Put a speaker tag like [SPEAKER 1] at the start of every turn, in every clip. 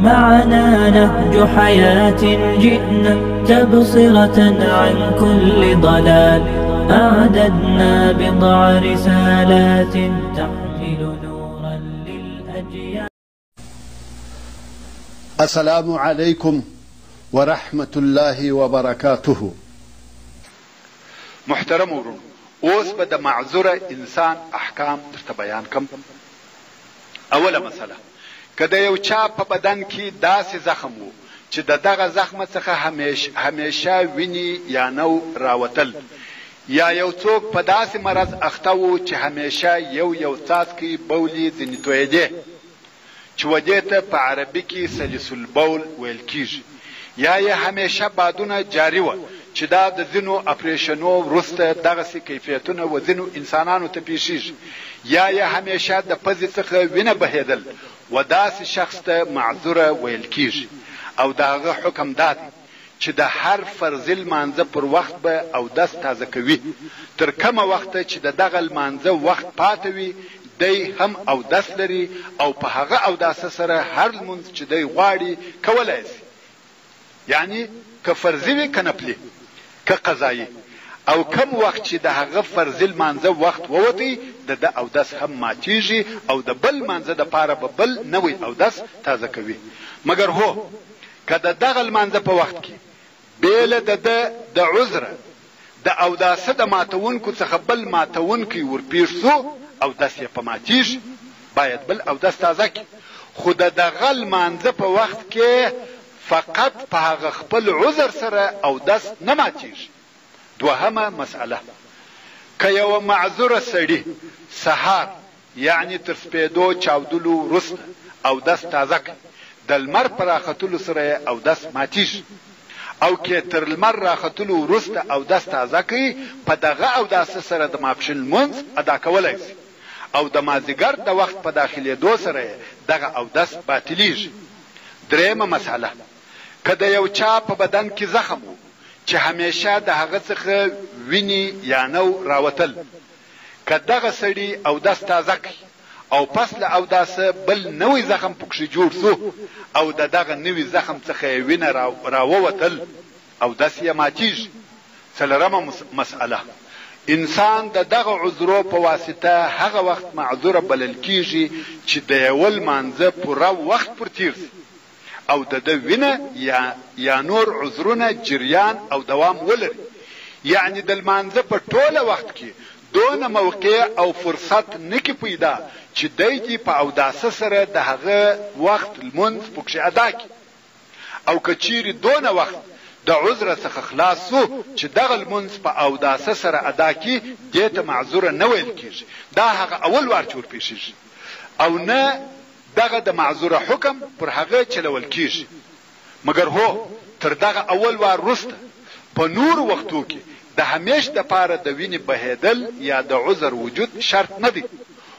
[SPEAKER 1] معنا نهج حياة جئنا تبصرة عن كل ضلال أعددنا بضع رسالات تحمل نورا للأجيال.
[SPEAKER 2] السلام عليكم ورحمة الله وبركاته.
[SPEAKER 3] محترم ورونو، اوس به د معذوره انسان احکام درته بیان کم. اوله مسله، که د یو چا په بدن کې داسې زخم وو چې د دغه زخم څخه همیشه ویني یا نو راوتل، یا یو څوک په داسې مرض اخته وو چې همیشه یو څاڅکی بولي ځینې تویېدې، چې ودې ته په عربي کې سلس البول ویل کیږي، یا یې همیشه بادونه جاري وه چې دا د ځینو اپریشنو وروسته دغسې کیفیتونه و ځینو انسانانو ته پیښیږي، یا یې همیشه د پزې څخه وینه بهېدل و داسې شخص ته معذوره ویل کیږي. او د هغه حکم دا دی چې د هر فرضي لمانځه پر وخت به اودس تازه کوي، تر کومه وخته چې د دغه لمانځه وخت پاته وي دی هم اودس لري، او په هغه اوداسه سره هر لمونځ چې دی غواړي کولی سي، یعنی که فرضي وي که نفلي که قضایي. او کم وخت چې د هغه فرضي لمانځه وخت ووتی د اودس هم ماتیږي، او د بل لمانځه دپاره به بل نوی اودس تازه کوي. مګر هو که د دغه لمانځه په وخت کې بیله د عذره د اوداسه د ماتونکو څخه بل ماتونکی ورپېښ سو، اودس یې په ماتیږي، باید بل اودس تازه کړي. خو د دغه لمانځه په وخت کې فقط په هغه خپل عذر سره اودس نه ماتیږي. دوهمه مسئله، که یو معذوره سړي سهار یعنی تر سپېدو چاودلو وروسته اودس تازه کړي، د لمر په راختلو سره اودس ماتیږي، او که تر لمر راختلو وروسته اودس تازه کوي، په دغه اوداسه سره د ماپښین لمونځ ادا کولی سي، او د مازدیګر د وخت په داخلېدو سره دغه اودس باطلیږي. درېیمه مسئله، که د یو چا په بدن کې زخم و چې همیشه د هغه څخه ویني یا نو راوتل، که دغه سړي اودس تازه کړي او پس له اوداسه بل نوی زخم پکښې جوړ سو، او د دغه نوي زخم څخه یې وینه راووتل، اودس یې ماتیږي. څلورمه مسئله، انسان د دغه عذرو په واسطه هغه وخت معذوره بلل کیږي چې د یوه لمانځه پوره وخت پر تیر سي، او د ده وینه یا نور عذرونه جریان او دوام ولري، یعنی د لمانځه په ټوله وخت کې دونه موقع او فرصت نکي پیدا چې دی دې په اوداسه سره د هغه وخت لمونځ پکښې ادا کړي. او که چیرې دونه وخت د عذره څخه خلاص سو چې دغه لمونځ په اوداسه سره ادا کړي، دې ته معذوره نه ویل کېږي، دا هغه اول وار چې ورپېښېږي، او نه دغه د معذوره حکم پر هغه چلول کیږي. مګر هو تر دغه اول وار وروسته په نور وختو کې د همیش د پاره د وینې بهېدل یا د عذر وجود شرط نه دی.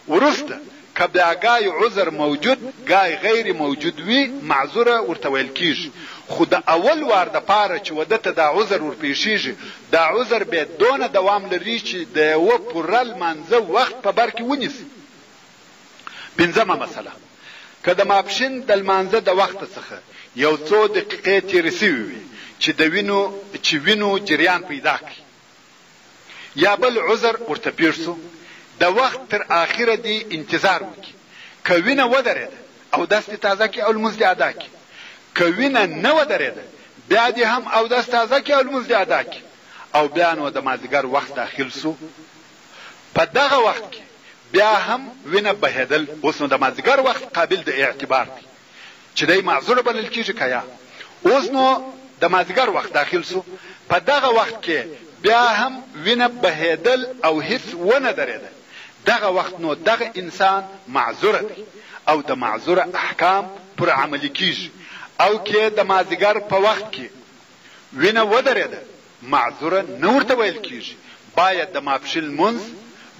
[SPEAKER 3] وروسته که بیا ګای عذر موجود ګای غیر موجود وي، معذوره ورته ویل کیږي. خو د اول وار د پاره چې وده ته دا عذر ورپېښېږي، دا عذر بیا دونه دوام لري چې د یوه پوره لمانځه وخت په بر کې ونیسي. پنځمه مسله، که د ماپښین د لمانځه د وخت څخه یو څو دقیقې تېرې سوي وي چې وینو جریان پیدا کړي، یا بل عذر ورته پېښ سو، د وخت تر آخره دی انتظار وکړي. که وینه ودرېده اودس دې تازه کړي او لمونځ دې ادا کړي، که وینه نه ودرېده بیا دې هم اودس تازه کړي او لمونځ دې ادا کړي. او بیا نو د مازدیګر وخت داخل سو، په دغه وخت کې بیا هم وینه بهېدل، اوس نو د مازدیګر وخت قابل د اعتبار دی چې دی معذوره بلل کېږي که یا. اوس نو د مازدیګر وخت داخل سو، په دغه وخت کې بیا هم وینه بهېدل او هیڅ ونه درېده، دغه وخت نو دغه انسان معذوره دی، او د معذوره احکام پر عملي کیږي. او که د مازدیګر په وخت کې وینه ودرېده، معذوره نه ورته ویل کیږي، باید د ماپښین لمونځ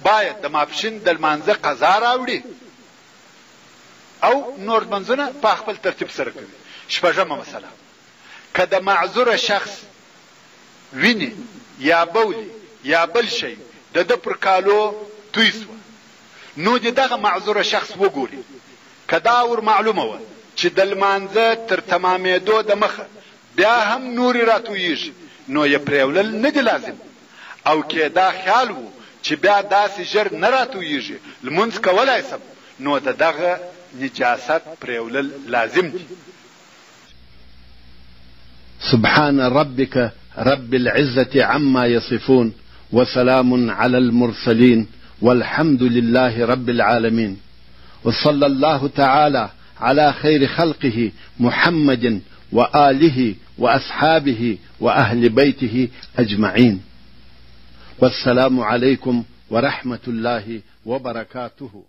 [SPEAKER 3] باید د ماپښین د لمانځه قضا راوړي، او نور لمونځونه په خپل ترتیب سره کوي. شپږمه مسله، که د معذوره شخص ویني یا بولي یا بل شی د ده پر کالو توی سوه، نو دې دغه معذوره شخص وګوري، که دا ور معلومه وه چې د لمانځه تر تمامېدو د مخه بیا هم نورې راتویږي نو یې پرېولل نه دي لازم، او کې دا خیال وو چې بیا داسې ژر نه راتویږي لمونځ کولای سم، نو د دغه نجاست پرېولل لازم دي.
[SPEAKER 2] سبحان ربك رب العزة عما يصفون وسلام على المرسلين والحمد لله رب العالمين، وصلى الله تعالى على خير خلقه محمد وآله وأصحابه وأهل بيته أجمعين، والسلام عليكم ورحمة الله وبركاته.